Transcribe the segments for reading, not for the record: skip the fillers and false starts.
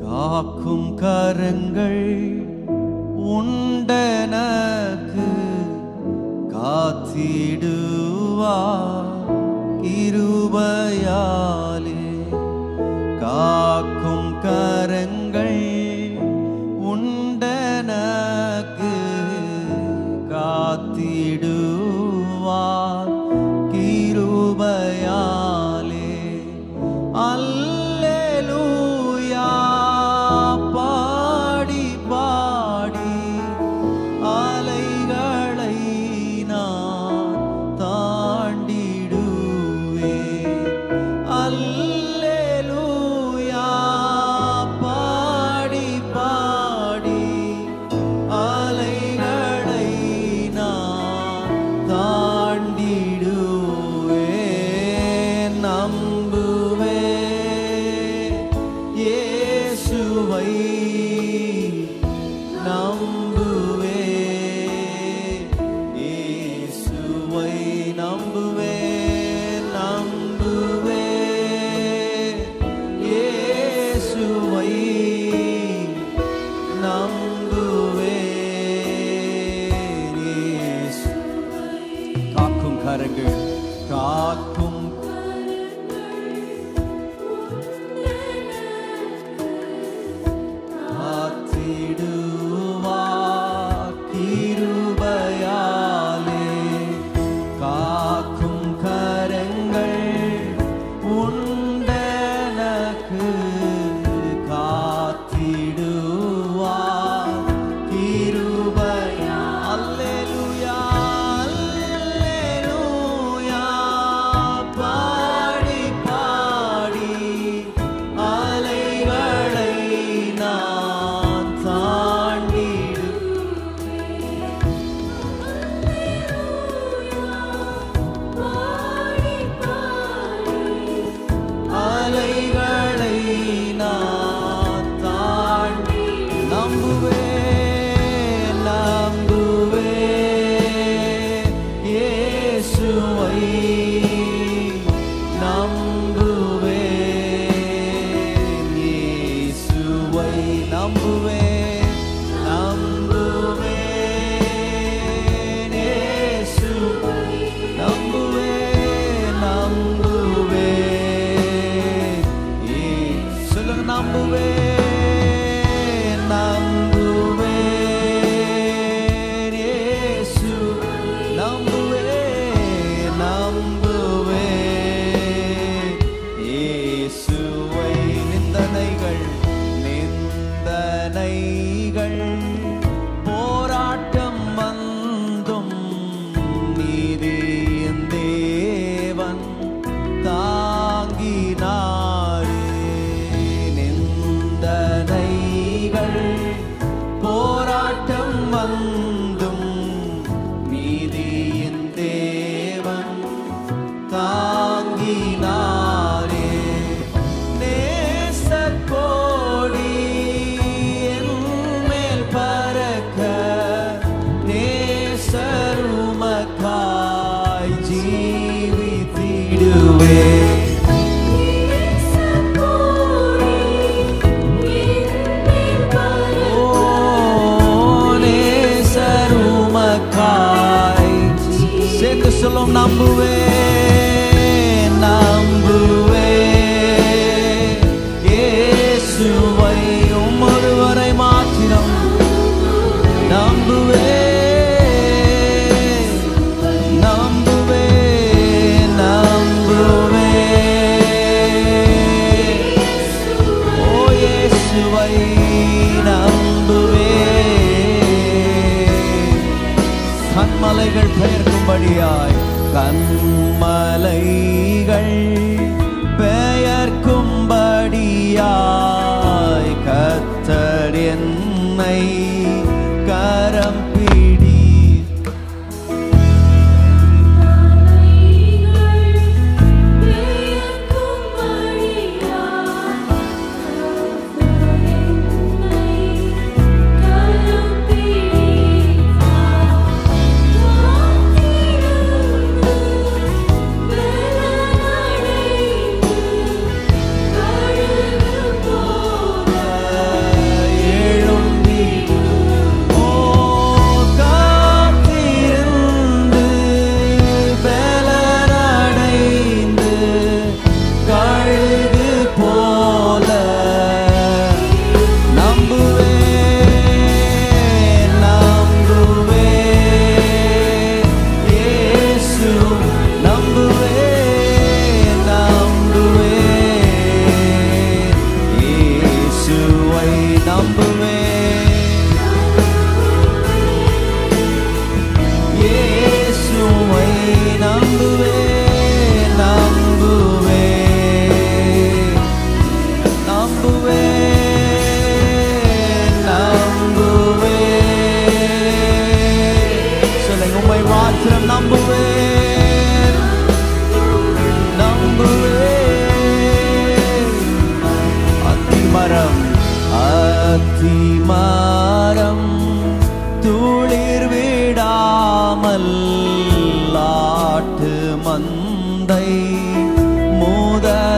காக்கும் கரங்கள் உண்டனக்கு காத்திடுவார் கிருபையாலே. காக்கும் கரங்கள் உண்டனக்கு காத்திடுவார் கிருபையாலே. அல்லேலூயா பாடி பாடி அலைகளை நான் தாண்டிடுவேன்.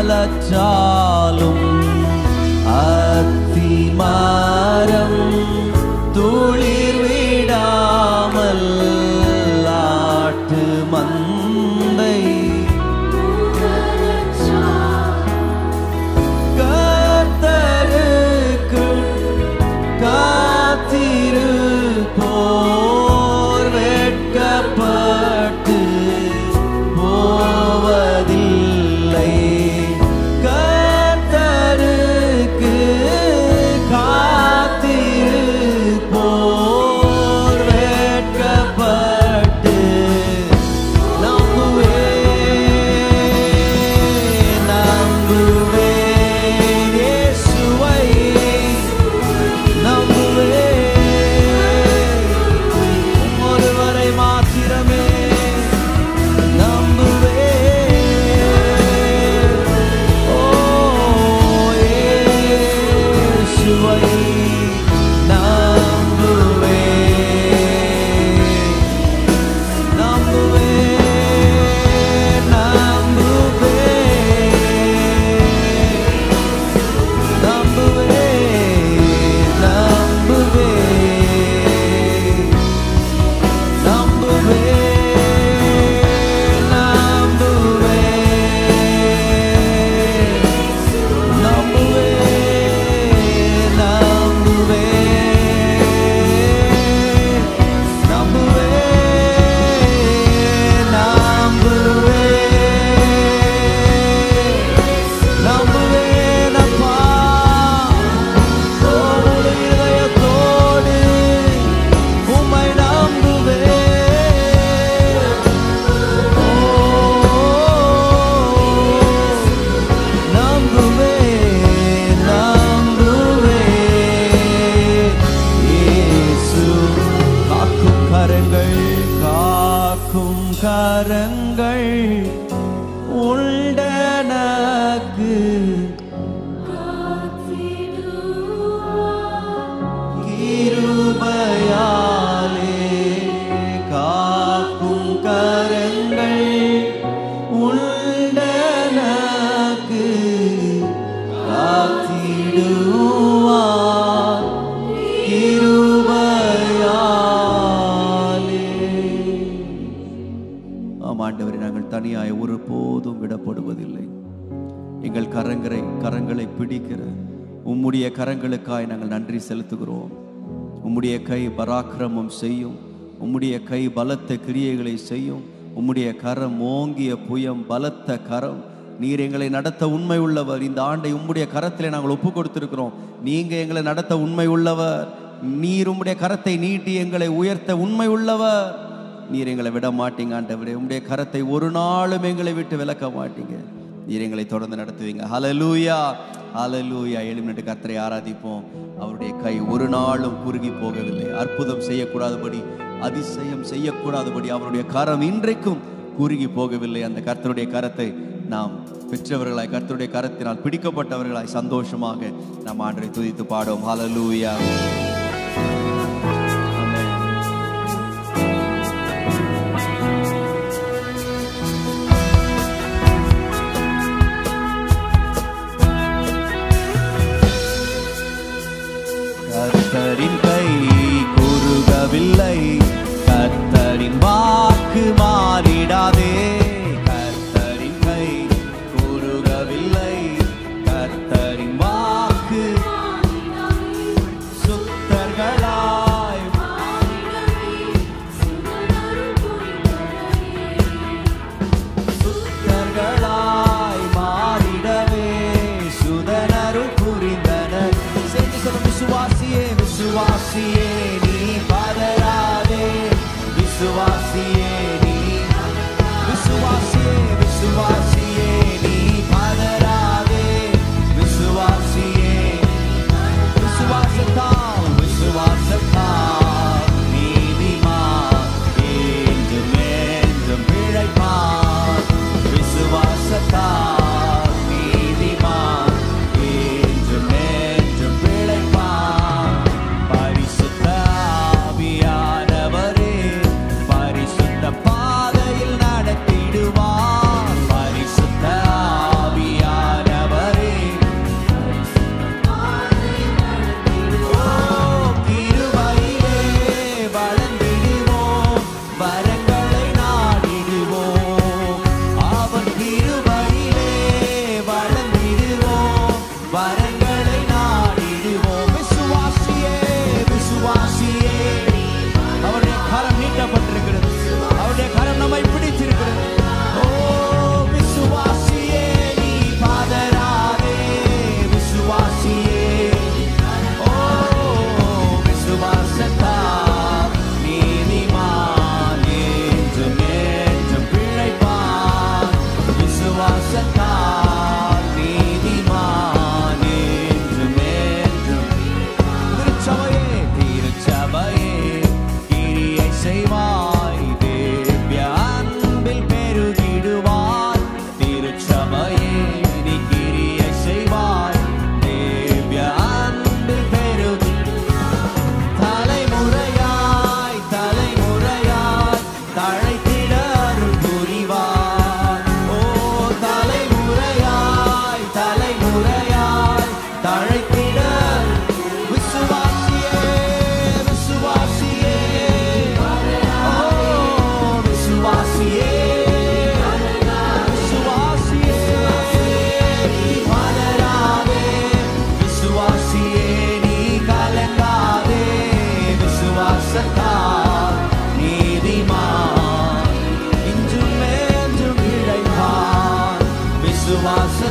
பலச்சாலும் அத்திமரம் துளிர் விடாமல் ஆட்டு மந்தை கர்த்தருக்கு காத்திருப்போர் வெட்கப்பட்டு போவதில்லை. கர்த்தருக்கு காத்திருப்போர் வெட்கப்பட்டு நம்புவேன் இயேசுவை நம்புவேன் ஒருவரை மாத்திரமே கரங்கள் உண்டனக்கு கிருபையாலே காக்கும் கரங்கள் உண்டனக்கு காத்திடுவார் கிருபையாலே. ஆண்டவரே, நாங்கள் தனியாய் ஒருபோதும் விடப்படுவதில்லை. எங்கள் கரங்களை பிடிக்கிற உம்முடைய கரங்களுக்காய் நாங்கள் நன்றி செலுத்துகிறோம். உம்முடைய கை பராக்கிரமம் செய்யும், உம்முடைய கை பலத்த கிரியைகளை செய்யும். உம்முடைய கரம் ஓங்கிய புயம், பலத்த கரம். நீர் எங்களை நடத்த உண்மை உள்ளவர். இந்த ஆண்டை உம்முடைய கரத்திலே நாங்கள் ஒப்பு கொடுத்திருக்கிறோம். நீங்க எங்களை நடத்த உண்மை உள்ளவர். நீர் உம்முடைய கரத்தை நீட்டி எங்களை உயர்த்த உண்மை உள்ளவர். நீர் எங்களை விட மாட்டீங்க ஆண்டவரே. உம்முடைய கரத்தை ஒரு நாளும் எங்களை விட்டு விலக்க மாட்டீங்க. நீர் எங்களை தொடர்ந்து நடத்துவீங்க. ஹல்லேலூயா, ஹல்லேலூயா. எழுமிட்டு கர்த்தரை ஆராதிப்போம். அவருடைய கை ஒரு நாளும் குறுகி போகவில்லை. அற்புதம் செய்யக்கூடாதபடி, அதிசயம் செய்யக்கூடாதபடி அவருடைய கரம் இன்றைக்கும் குறுகி போகவில்லை. அந்த கர்த்தருடைய கரத்தை நாம் பெற்றவர்களாய், கர்த்தருடைய கரத்தினால் பிடிக்கப்பட்டவர்களாய் சந்தோஷமாக நாம் ஆண்டவரை துதித்து பாடுவோம். ஹல்லேலூயா. கர்த்தரின் கை குறுகவில்லை, கர்த்தரின் வாக்கு மாறிடாதே. கர்த்தரின் கை குறுகவில்லை, கர்த்தரின் வாக்கு சுத்தர்களா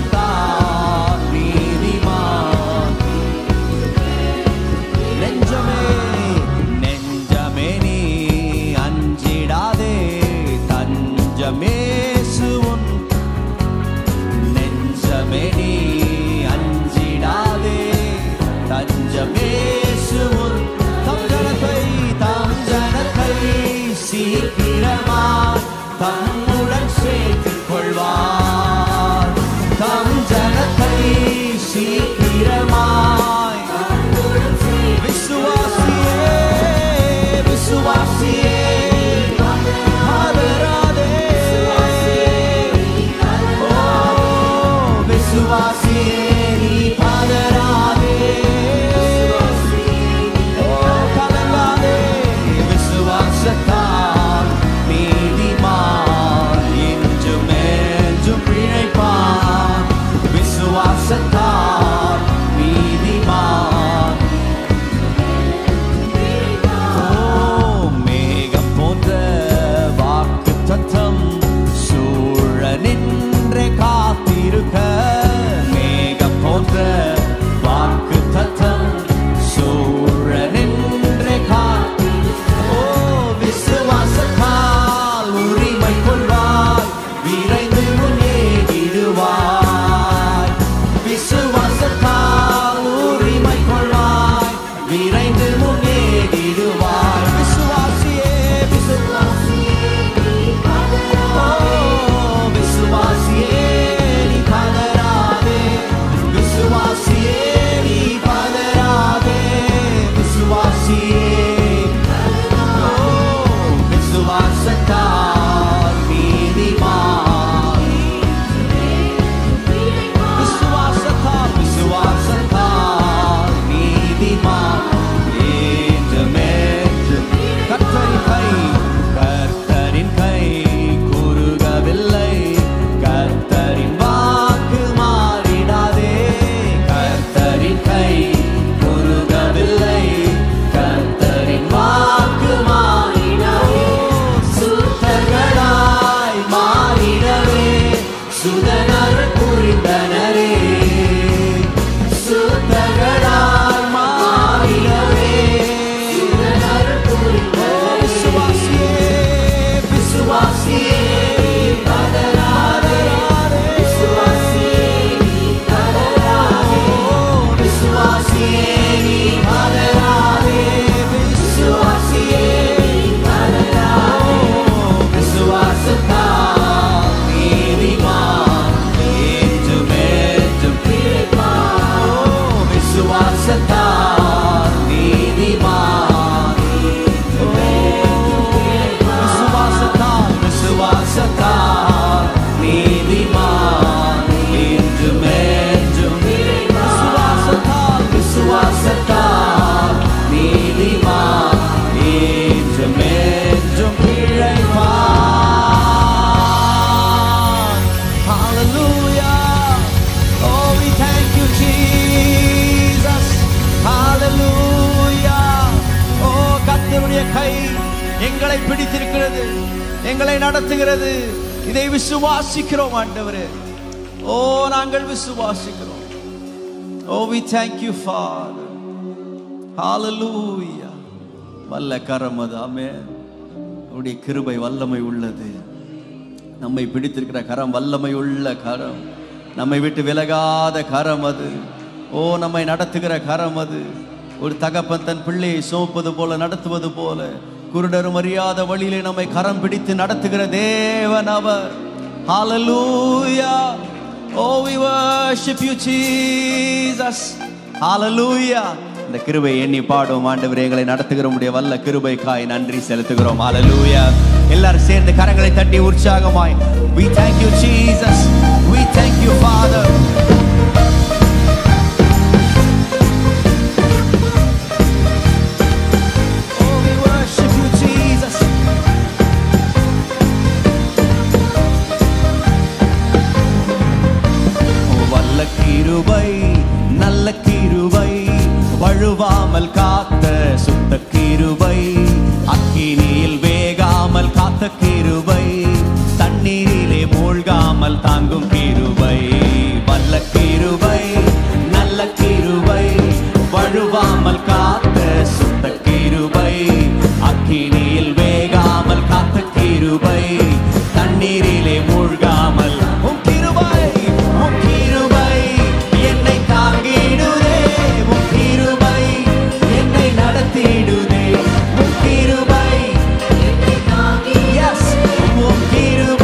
விசுவாசத்தால் நீதிமான். நெஞ்சமே நெஞ்சமே நீ அஞ்சிடாதே, தஞ்சமேசு உன். நெஞ்சமே நீ அஞ்சிடாதே, தஞ்சமேசு உன். தம் ஜனத்தை சீக்கிரமாய் தம்முடன் சேர்த்துக் கொள்வார். தம் ஜனத்தை சீக்கிரமாய். விசுவாசியே விசுவாசியே பதறாதே. ஓ விசுவாசியே நீ பதறாதே. ஓ கலங்காதே. விசுவாசத்தால் நீதிமான் என்றும் என்றும் பிழைப்பான். விசுவாசத்தால் நீதிமான். ஓ மேகம் போன்ற வாக்குத்தத்தம் சூழ நின்றே காத்திருக்க. மேகம் போன்ற வாக்குத்தத்தம் சூழ நின்றே காத்திருக்க. ஓ விசுவாசத்தால் உரிமை கொள்வாய், விரைந்து முன்னேறிடுவாய். விசுவாசத்தால் உரிமை கொள்வாய், விரைந்து முன்னேறிடுவாய். விசுவாசியே விசுவாசியே ஓ விசுவாசியே நீ பதறாதே. விசுவாசியே நீ பதறாதே. விசுவாசியே ஓ விசுவாசத்தால் நீதிமான். விசுவாசத்தால் விசுவாசத்தால் நீதிமான். என்றும் என்றும் கர்த்தரின் கை குறுகவில்லை. கர்த்தரின் வாக்கு மாறிடாதே. கர்த்தரின் கை குறுகவில்லை. கர்த்தரின் வாக்கு மாறிடாதே. சுத்தர்களாய் மாறிடவே சுதனர் புரிந்தனரே. சுத்தர்களாய் மாறிடவே சுதனர் புரிந்தனரே. விசுவாசியே விசுவாசியே பதறாதே. விசுவாசியே நீ பதறாதே. விசுவாசியே நீ பதறாதே. விசுவாசியே நீ பதறாதே. விசுவாசத்தால் நீதிமான் என்றும் என்றும் பிழைப்பான். ஓ விசுவாசத்தால் நீதிமான். ஓ விசுவாசத்தால் விசுவாசத்தால் நீதிமான் என்றும் என்றும். விசுவாசத்தால் விசுவாசத்தால் நீதிமான் என்றும் என்றும் பிழைப்பான். Hallelujah. Oh, we thank you, Jesus. Hallelujah. Oh, கர்த்தருடைய கை எங்களை பிடித்திருக்கிறது, எங்களை நடத்துகிறது. இதை விசுவாசிக்கிறோம் ஆண்டவரே. ஓ நாங்கள் விசுவாசிக்கிறோம். Oh, we thank you, Father. Hallelujah. வல்ல கரம் அது. ஆமென். உடைய கிருபை வல்லமை உள்ளது. நம்மை பிடித்திருக்கிற கரம் வல்லமை உள்ள கரம். நம்மை விட்டு விலகாத கரம் அது. ஓ நம்மை நடத்துகிற கரம் அது. ஒரு தகப்பன் தன் பிள்ளையை சுமப்பது போல நடத்துவது போல குருடரும் அறியாத வழியிலே நம்மை கரம் பிடித்து நடத்துகிற தேவன் அவர். Hallelujah. Oh, we worship you, Jesus. Hallelujah. இந்த கிருபை எண்ணி பாடும் ஆண்டவரே. எங்களை நடத்துகிற உம்முடைய வல்ல கிருபைக்காய் நன்றி செலுத்துகிறோம். Hallelujah. எல்லாரும் சேர்ந்து கரங்களை தட்டி உற்சாகமாய் we thank you, Jesus. We thank you, Father. Oh, we worship you, Jesus. வல்ல கிருபை நல்ல கிருபை வழுவாமல் காத்த சுத்த கிருபை அக்கினியில் வேகாமல் காத்த கிருபை தண்ணீரிலே மூழ்காமல் தாங்கும் கிருபை கிருபை, நல்ல கிருபை, வழுவாமல் காத்த சுத்த கிருபை, அக்கினியில் வேகாமல் காத்த கிருபை, தண்ணீரிலே மூழ்காமல் உம் கிருபை, உம் கிருபை என்னை தாங்கிடுதே, உம் கிருபை என்னை நடத்திடுதே, உம் கிருபை என்னை தாங்கி, எஸ் உம் கிருபை.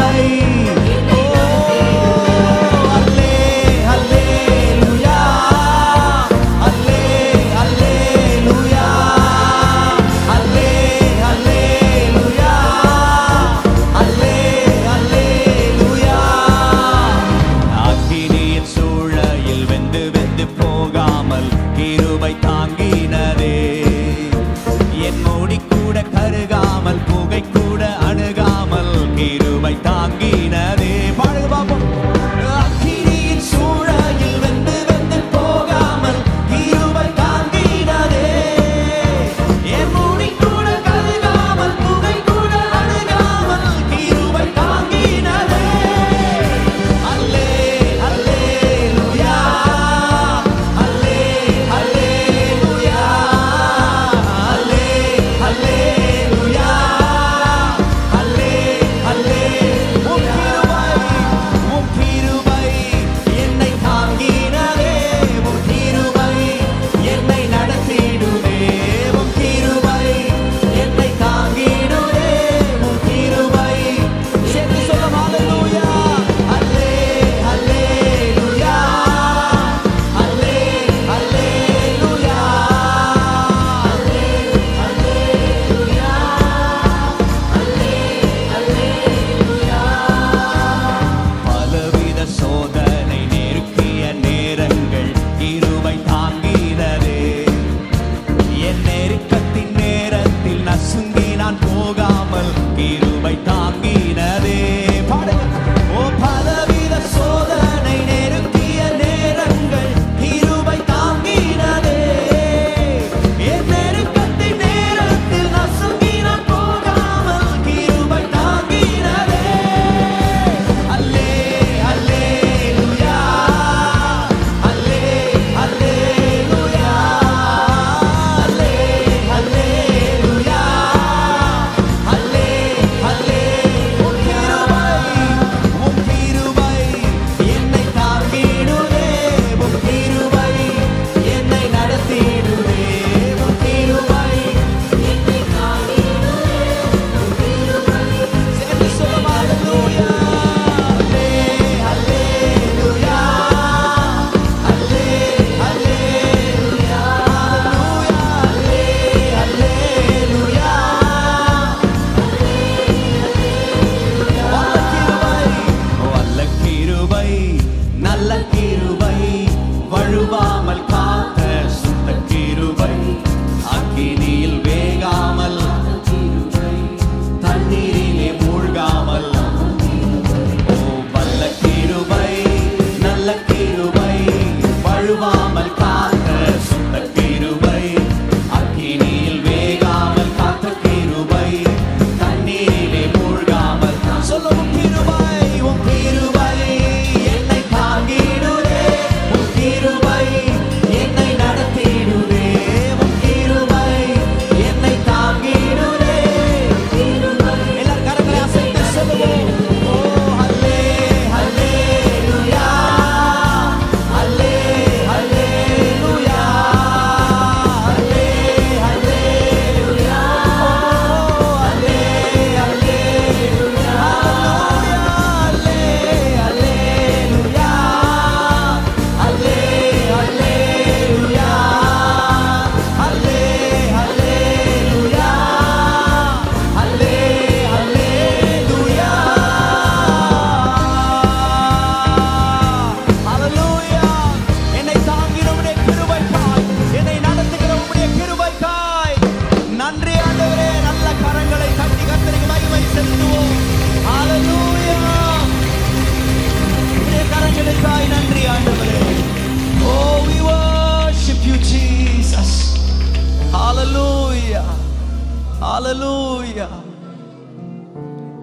Hallelujah.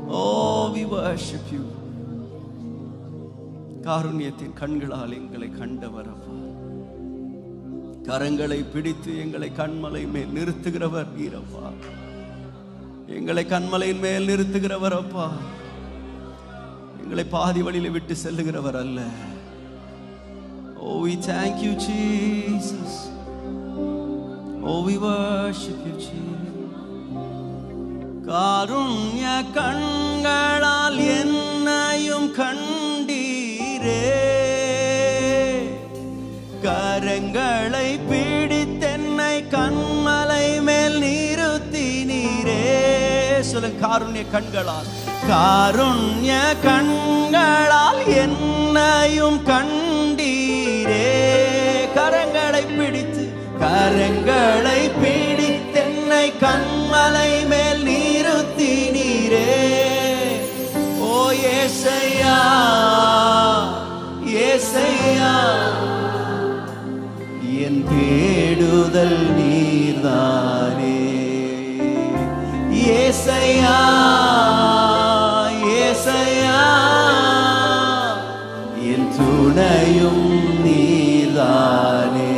Oh, we worship you. காருண்யத்தின் கண்களால் எங்களை கண்டவர் அப்பா. கரங்களை பிடித்து எங்களை கண்மலை மேல் நிறுத்துகிறவர் நீரப்பா. எங்களை கண்மலையின் மேல் நிறுத்துகிறவர் அப்பா. எங்களை பாதி வழியில விட்டு செல்லுகிறவர் அல்ல. Oh, we thank you, Jesus. Oh, we worship you, Jesus. காருண்ய கண்களால் என்னையும் கண்டீரே, கரங்களை பிடித்தென்னை கண்மலை மேல் நிறுத்தினீரே. சொல்லுங்க, காருண்ய கண்களால், காருண்ய கண்களால் என்னையும் கண்டீரே, கரங்களை பிடித்து என்னை கண்மலை மேல் நிறுத்தினீரே. ஓ ஏசையா, ஏசையா, என் தேடுதல் நீர்தானே. ஏசையா, ஏசையா, என் துணையும் நீர்தானே.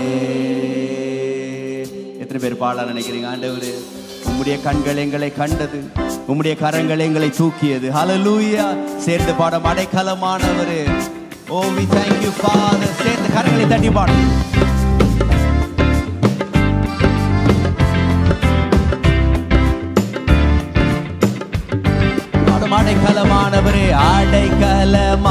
எத்தனை பேர் பாட நினைக்கிறீங்க? ஆண்டவரே, உம்முடைய கண்கள் எங்களை கண்டது, உம்முடைய கரங்கள் எங்களை தூக்கியது. ஹல்லேலூயா. சேர்ந்து பாடம் அடைக்கலமானவரே. Oh, we thank you, Father. சேர்ந்து கரங்களை தட்டி பாடும். அடைக்கலமானவரே, அடைக்கலமானவரே,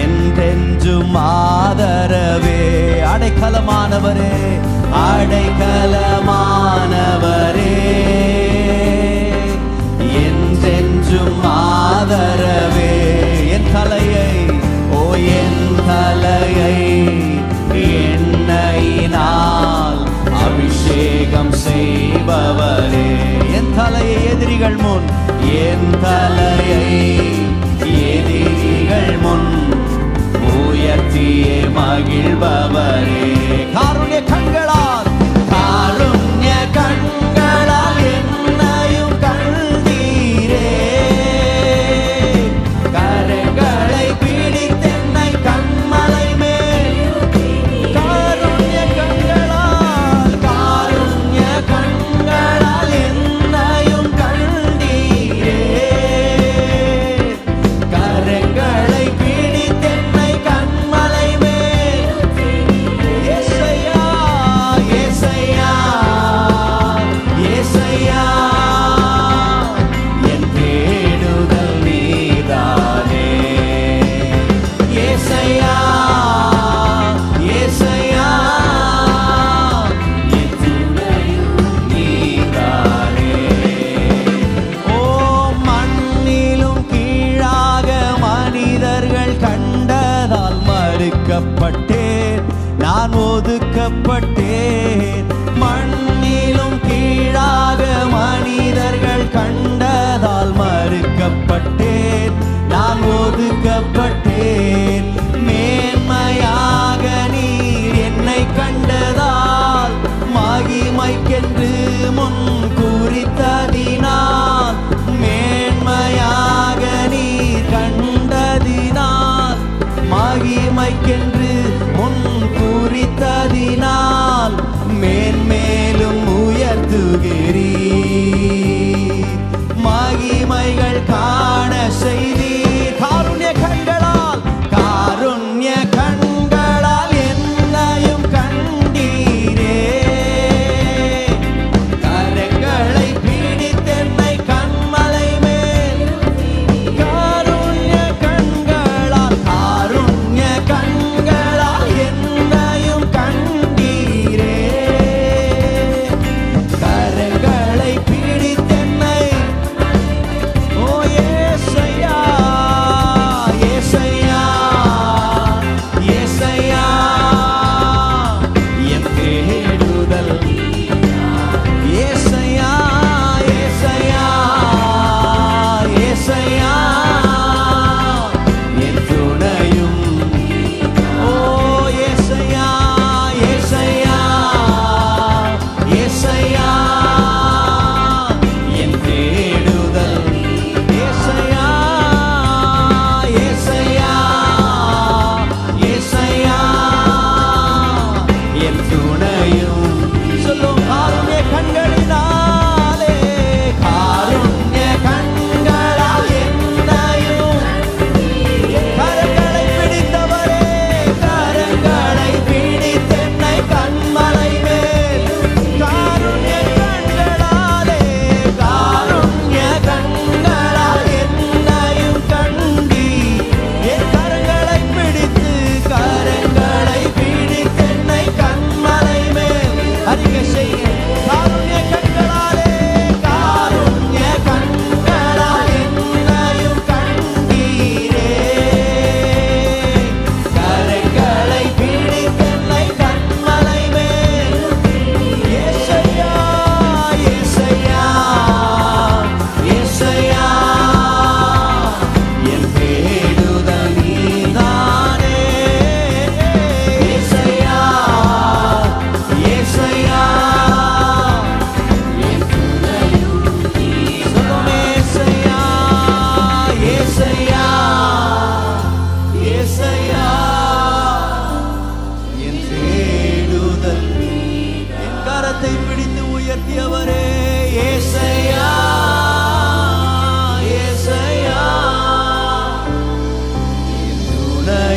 என்றென்றும் ஆதரவே. அடைக்கலமானவரே, அடைக்கலமானவரே, என்றென்றும் ஆதரவே. என் தலையை, ஓ என் தலையை எண்ணெயினால் அபிஷேகம் செய்பவரே. என் தலையை எதிரிகள் முன், என் தலையை எதிரிகள் முன் உயர்த்தியே மகிழ்பவரே. காருண்ய கண்களால், காருண்ய கண்களால் என்னையும் கண்டீரே, கரங்களை பிடித்தென்னை கண்மலை மேல். காருண்ய கண்களால், காருண்ய கண்களால் என்னையும் கண்டீரே, கரங்களை பிடித்தென்னை கண்மலை மேல். ஏசையா, ஏசையா, ஏசையா, என் தேடுதல் நீதானே. ஏசையா, ஏசையா, என் துணையும் நீதானே. ஓ மண்ணிலும் கீழாக மனிதர்கள் கண்டதால் மறுக்கப்பட்டேன், நான் ஒதுக்கப்பட்டேன். மண்ணிலும் கீழாக மனிதர்கள் கண்டதால் மறுக்கப்பட்டேன், நான் ஒதுக்கப்பட்டேன். மேன்மையாக நீர் என்னை கண்டதால், மகிமைக்கென்று முன் குறித்ததினால், மேன்மையாக நீர் கண்டதினால், மகிமைக்கென்று முன் குறித்ததினால், மேன்மேலும் உயர்த்துகிறீர், மகிமைகள் காண செய்தீர். காருண்ய கண்களால், காருண்ய கண்களால் என்னையும் கண்டீரே, கரங்களை பிடித்தென்னை கண்மலை மேல். காருண்ய கண்களால், காருண்ய கண்களால் என்னையும் கண்டீரே, கரங்கள்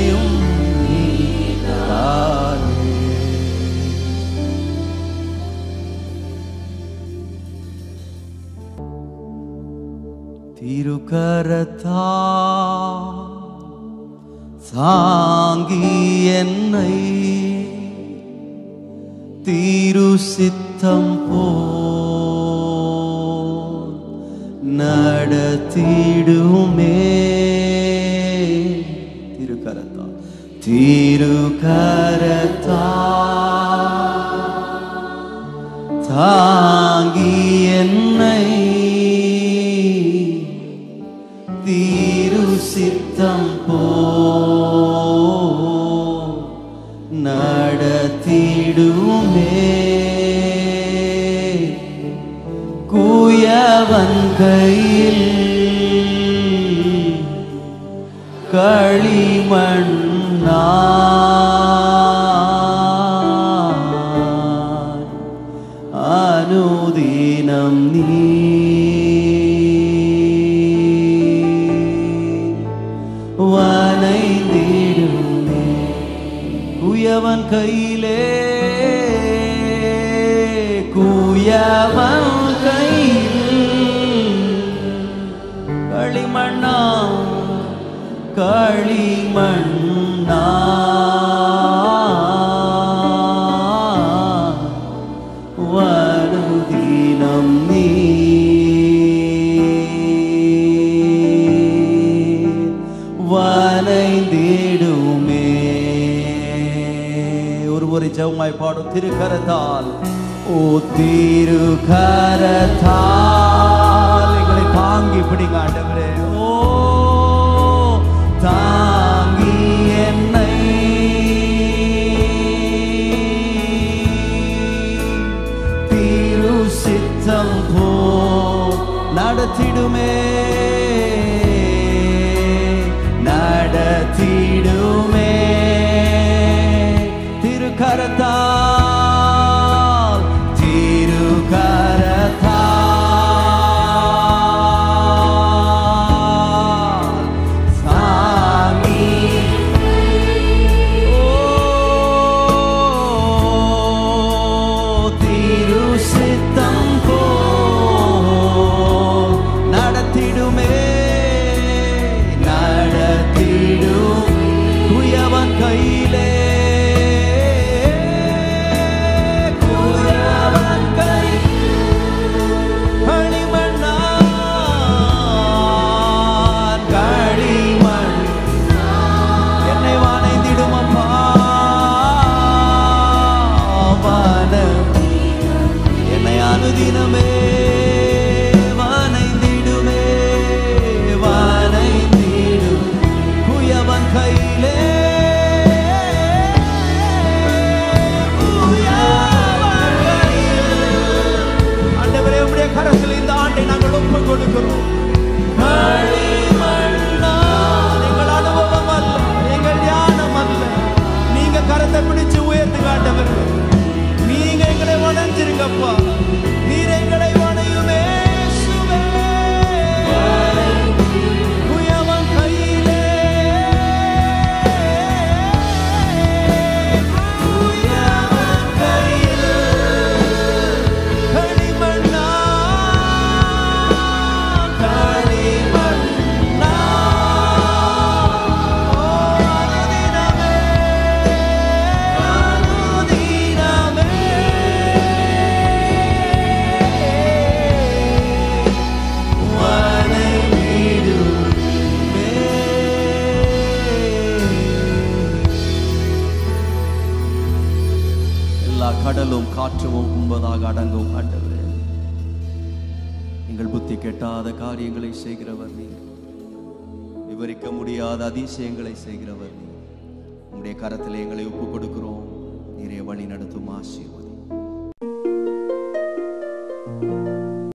என்னையும் நீதானே. திருக்கரத்தா தாங்கி என்னை திரு சித்தம் போல் நடத்திடுமே. திருக்கரத்தா திருக்கரத்தா தாங்கி என்னை திரு சித்தம் போல் நடத்திடுமே. குயவன் கையில் களிமண்ணா அனுதினம் நீ வனைந்திடுமே. குயவன் கையிலே குயவன் கையில் களிமண்ணா களிமண்ணா வனுதினம் நீ வனைந்திடுமே. ஒரு முறை ஜெபமாய் பாடும். திருக்கரத்தால் ஓ திருக்கரத்தால் எங்களை தாங்கி பிடிங்க ஆண்டவரே. ஓ தாங்கி என்னை திரு சித்தம் போல் நடத்திடுமே நடத்திடுமே. திருக்கரத்தால் திருக்கரத்தால் சாமி ஓ திரு சித்தம் போல் நடத்திடுமே நடத்திடும். குயவன் கையிலே குயவன் கை களிமண்ணா களிமண் என்னை வனைந்திடும் அப்பா. வானம் என்னை அனுதினமே வனைந்திடுமே வனைந்திடும். குயவன் கையிலே குயவன் கையில் ஆண்டவரே உம்முடைய கரத்தில் இந்த ஆண்டை நாங்கள் ஒப்புக் கொடுக்கிறோம். களிமண்ணா எங்கள் அனுபவம் அல்ல எங்கள் ஞானம் அல்ல. நீங்க கரத்தை பிடிச்சு உயர்த்து காட்டவர். நீங்க எங்களை வணஞ்சிருங்கப்பா. நீர் எங்களை வணையுமே இயேசுவே. குயவன் கையிலே குயவன் கையில் களிமண்ணா களிமண்ணா ஓ அனுதினமே அனுதினமே வனைந்திடுமே. எல்லா கடலும் காற்றும் உண்பதாக அடங்கும் ஆண்டவரே. எங்கள் புத்தி கெட்டாத காரியங்களை செய்கிறவர் நீர். விவரிக்க முடியாத அதிசயங்களை செய்கிறவர் நீர். உம்முடைய கரத்தில் எங்களை ஒப்புக் கொடுக்கிறோம். நீரே வழி நடத்தும் ஆசீர்வாதம்.